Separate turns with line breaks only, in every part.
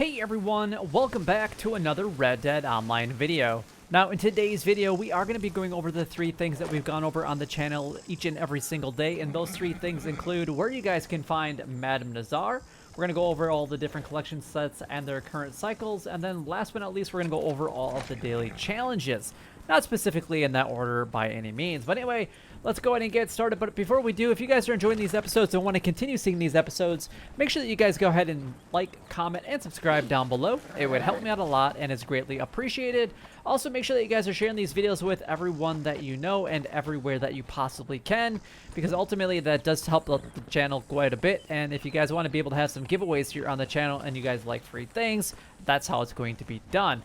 Hey everyone, welcome back to another Red Dead Online video. Now in today's video, we are going to be going over the 3 things that we've gone over on the channel each and every single day, and those 3 things include where you guys can find Madame Nazar. We're going to go over all the different collection sets and their current cycles, and then last but not least, we're going to go over all of the daily challenges. Not specifically in that order by any means, but anyway, let's go ahead and get started. But before we do, if you guys are enjoying these episodes and want to continue seeing these episodes, make sure that you guys go ahead and like, comment, and subscribe down below. It would help me out a lot and is greatly appreciated. Also, make sure that you guys are sharing these videos with everyone that you know and everywhere that you possibly can, because ultimately that does help the channel quite a bit. And if you guys want to be able to have some giveaways here on the channel and you guys like free things, that's how it's going to be done.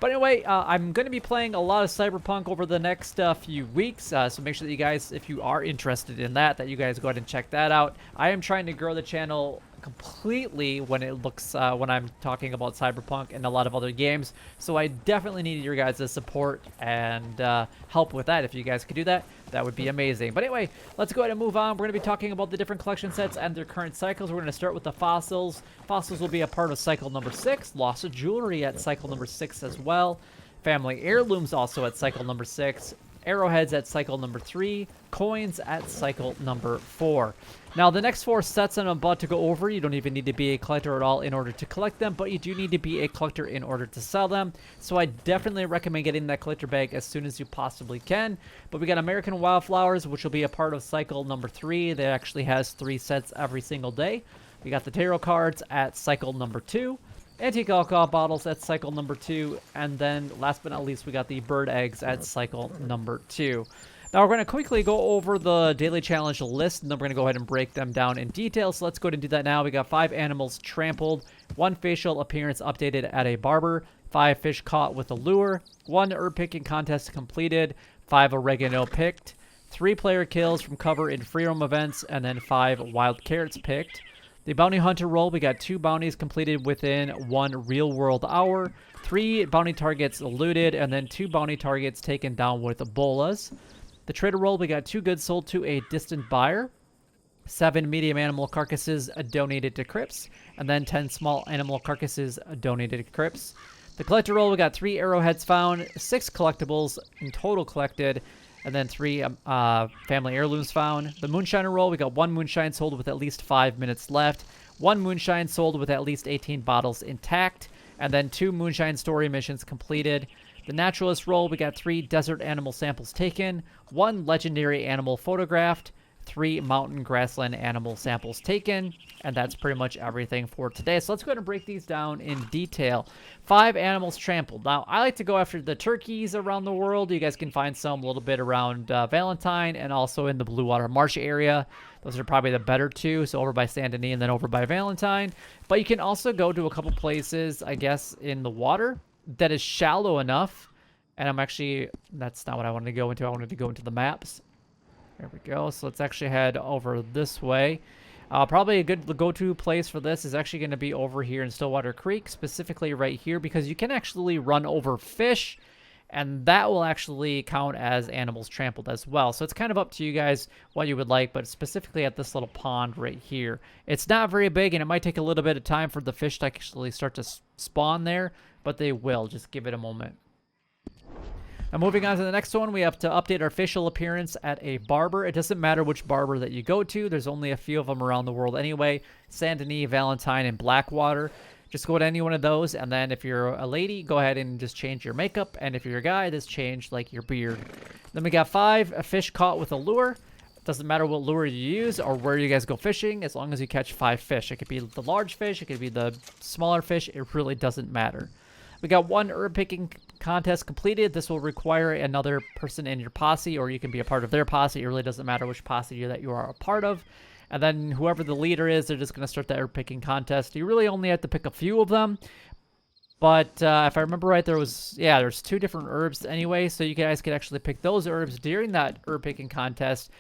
But anyway, I'm going to be playing a lot of Cyberpunk over the next few weeks, so make sure that you guys, if you are interested in that you guys go ahead and check that out. I am trying to grow the channel completely when I'm talking about Cyberpunk and a lot of other games, so I definitely need your guys' support and help with that. If you guys could do that, that would be amazing. But anyway, let's go ahead and move on. We're going to be talking about the different collection sets and their current cycles. We're going to start with the fossils. Fossils will be a part of cycle number 6. Loss of jewelry at cycle number 6 as well. Family heirlooms also at cycle number 6. Arrowheads at cycle number 3. Coins at cycle number 4. Now, the next 4 sets I'm about to go over, you don't even need to be a collector at all in order to collect them, but you do need to be a collector in order to sell them. So I definitely recommend getting that collector bag as soon as you possibly can. But we got American Wildflowers, which will be a part of cycle number 3. That actually has 3 sets every single day. We got the tarot cards at cycle number 2. Antique alcohol bottles at cycle number 2. And then, last but not least, we got the bird eggs at cycle number 2. Now, we're going to quickly go over the daily challenge list, and then we're going to go ahead and break them down in detail. So let's go ahead and do that now. We got 5 animals trampled, 1 facial appearance updated at a barber, 5 fish caught with a lure, 1 herb picking contest completed, 5 oregano picked, 3 player kills from cover in free roam events, and then 5 wild carrots picked. The bounty hunter role, we got 2 bounties completed within 1 real world hour, 3 bounty targets eluded, and then 2 bounty targets taken down with Ebolas. The trader role, we got 2 goods sold to a distant buyer, 7 medium animal carcasses donated to crypts, and then 10 small animal carcasses donated to crypts. The collector role, we got 3 arrowheads found, 6 collectibles in total collected, and then 3 family heirlooms found. The moonshiner role, we got 1 moonshine sold with at least 5 minutes left, 1 moonshine sold with at least 18 bottles intact, and then 2 moonshine story missions completed. The naturalist role, we got 3 desert animal samples taken, 1 legendary animal photographed, 3 mountain grassland animal samples taken, and that's pretty much everything for today. So let's go ahead and break these down in detail. 5 animals trampled. Now, I like to go after the turkeys around the world. You guys can find some a little bit around Valentine and also in the Blue Water Marsh area. Those are probably the better 2, so over by Saint Denis and then over by Valentine. But you can also go to a couple places, I guess, in the water that is shallow enough, and that's not what I wanted to go into. I wanted to go into the maps. There we go. So let's actually head over this way. Probably a good go-to place for this is actually going to be over here in Stillwater Creek, specifically right here, because you can actually run over fish, and that will actually count as animals trampled as well. So it's kind of up to you guys what you would like, but specifically at this little pond right here. It's not very big, and it might take a little bit of time for the fish to actually start to spawn there, but they will. Just give it a moment. Now, moving on to the next one, we have to update our facial appearance at a barber. It doesn't matter which barber that you go to. There's only a few of them around the world anyway. Saint Denis, Valentine, and Blackwater. Just go to any one of those, and then if you're a lady, go ahead and just change your makeup, and if you're a guy, just change like your beard. Then we got 5 fish caught with a lure. Doesn't matter what lure you use or where you guys go fishing, as long as you catch 5 fish. It could be the large fish, it could be the smaller fish. It really doesn't matter. We got 1 herb picking contest completed. This will require another person in your posse, or you can be a part of their posse. It really doesn't matter which posse that you are a part of. And then whoever the leader is, they're just going to start the herb picking contest. You really only have to pick a few of them. But if I remember right, there's 2 different herbs anyway, so you guys could actually pick those herbs during that herb picking contest.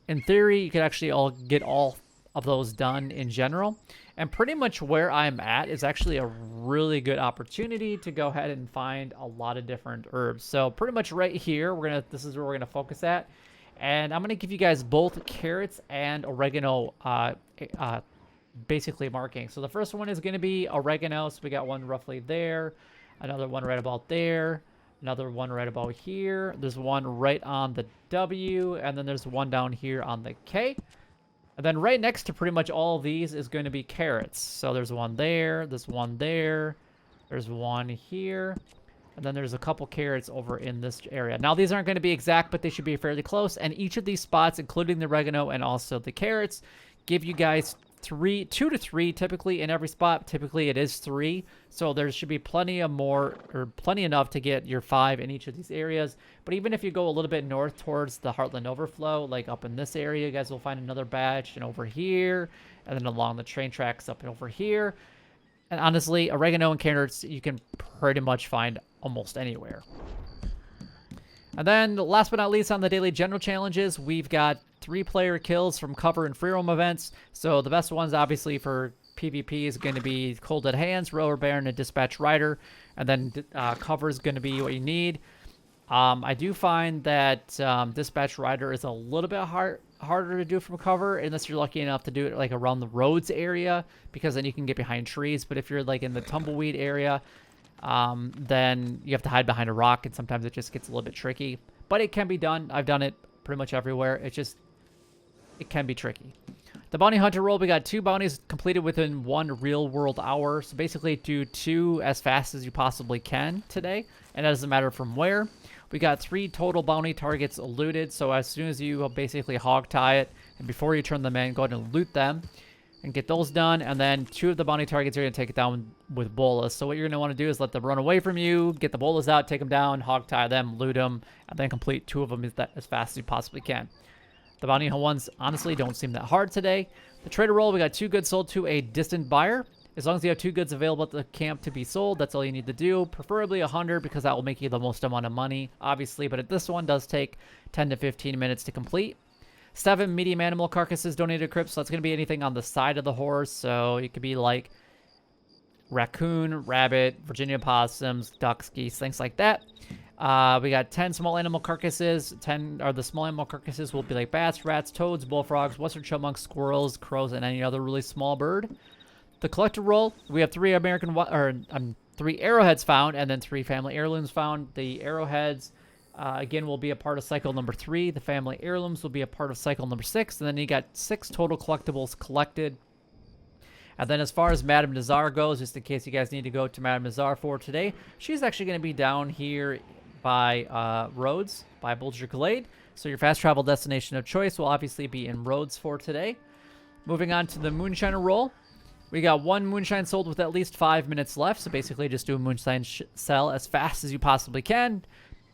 In theory, you could actually get all of those done in general. And pretty much where I'm at is actually a really good opportunity to go ahead and find a lot of different herbs. So pretty much right here, this is where we're gonna focus at. And I'm gonna give you guys both carrots and oregano basically marking. So the first one is going to be oregano. So we got one roughly there, another one right about there, another one right about here. There's one right on the W, and then there's one down here on the K. And then right next to pretty much all of these is going to be carrots. So there's one there, there's one there, there's one here, and then there's a couple carrots over in this area. Now, these aren't going to be exact, but they should be fairly close. And each of these spots, including the oregano and also the carrots, give you guys 2 to 3 typically in every spot. Typically, it is 3. So there should be plenty enough to get your 5 in each of these areas. But even if you go a little bit north towards the Heartland Overflow, like up in this area, you guys will find another batch, and over here, and then along the train tracks up and over here. And honestly, oregano and carrots you can pretty much find almost anywhere. And then last but not least on the daily general challenges, we've got 3-player kills from cover and free roam events. So the best ones obviously for PvP is going to be Cold Dead Hands, Rower Baron, and Dispatch Rider. And then cover is going to be what you need. I do find that Dispatch Rider is a little bit harder to do from cover unless you're lucky enough to do it like around the roads area, because then you can get behind trees. But if you're like in the tumbleweed area, then you have to hide behind a rock, and sometimes it just gets a little bit tricky. But it can be done. I've done it pretty much everywhere. It can be tricky. The bounty hunter role, we got 2 bounties completed within 1 real world hour. So basically do 2 as fast as you possibly can today, and that doesn't matter from where. We got 3 total bounty targets looted. So as soon as you basically hog tie it, and before you turn them in, go ahead and loot them and get those done. And then 2 of the bounty targets are going to take it down with bolas. So what you're going to want to do is let them run away from you, get the bolas out, take them down, hog tie them, loot them, and then complete 2 of them as fast as you possibly can. The bounty ones honestly don't seem that hard today. The trader role, we got 2 goods sold to a distant buyer. As long as you have 2 goods available at the camp to be sold, that's all you need to do. Preferably 100, because that will make you the most amount of money, obviously. But this one does take 10 to 15 minutes to complete. 7 medium animal carcasses donated to crypts. So that's going to be anything on the side of the horse. So it could be like raccoon, rabbit, Virginia possums, ducks, geese, things like that. We got 10 small animal carcasses. The small animal carcasses will be like bats, rats, toads, bullfrogs, western chipmunks, squirrels, crows, and any other really small bird. The collector roll, we have 3 3 arrowheads found, and then 3 family heirlooms found. The arrowheads, again, will be a part of cycle number 3. The family heirlooms will be a part of cycle number 6. And then you got 6 total collectibles collected. And then as far as Madame Nazar goes, just in case you guys need to go to Madame Nazar for today, she's actually going to be down here by Rhodes, by Bulger Glade. So your fast travel destination of choice will obviously be in Rhodes for today. Moving on to the Moonshiner roll. We got 1 moonshine sold with at least 5 minutes left. So basically just do a moonshine sell as fast as you possibly can.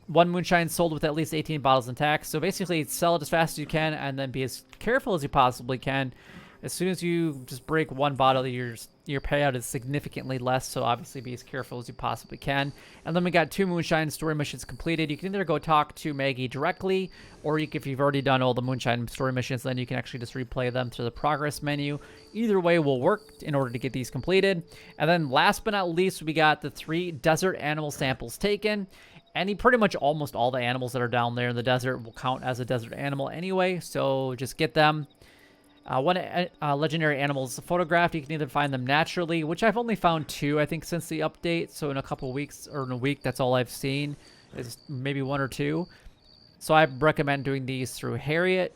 1 moonshine sold with at least 18 bottles intact. So basically sell it as fast as you can and then be as careful as you possibly can. As soon as you just break 1 bottle, your payout is significantly less, so obviously be as careful as you possibly can. And then we got 2 moonshine story missions completed. You can either go talk to Maggie directly, or if you've already done all the moonshine story missions, then you can actually just replay them through the progress menu. Either way will work in order to get these completed. And then last but not least, we got the 3 desert animal samples taken. Pretty much almost all the animals that are down there in the desert will count as a desert animal anyway, so just get them. 1 legendary animal is photographed. You can either find them naturally, which I've only found 2, I think, since the update. So in a couple weeks, or in a week, that's all I've seen, is maybe 1 or 2. So I recommend doing these through Harriet.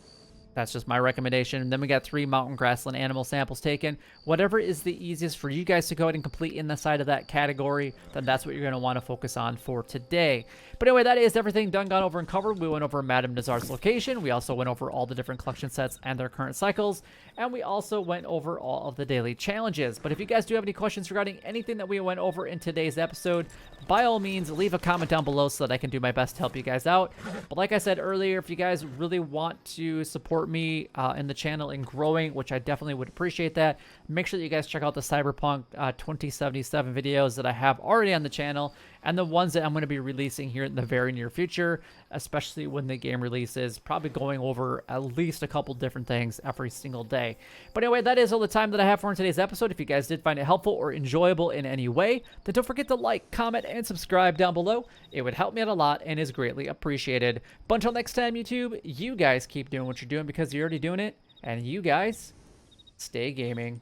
That's just my recommendation. And then we got 3 mountain grassland animal samples taken. Whatever is the easiest for you guys to go ahead and complete in the side of that category, then that's what you're going to want to focus on for today. But anyway, that is everything done, gone over, and covered. We went over Madame Nazar's location. We also went over all the different collection sets and their current cycles. And we also went over all of the daily challenges. But if you guys do have any questions regarding anything that we went over in today's episode, by all means, leave a comment down below so that I can do my best to help you guys out. But like I said earlier, if you guys really want to support me in the channel and growing, which I definitely would appreciate that, make sure that you guys check out the Cyberpunk 2077 videos that I have already on the channel, and the ones that I'm going to be releasing here in the very near future, especially when the game releases, probably going over at least a couple different things every single day. But anyway, that is all the time that I have for in today's episode. If you guys did find it helpful or enjoyable in any way, then don't forget to like, comment, and subscribe down below. It would help me out a lot and is greatly appreciated. But until next time, YouTube, you guys keep doing what you're doing because you're already doing it, and you guys stay gaming.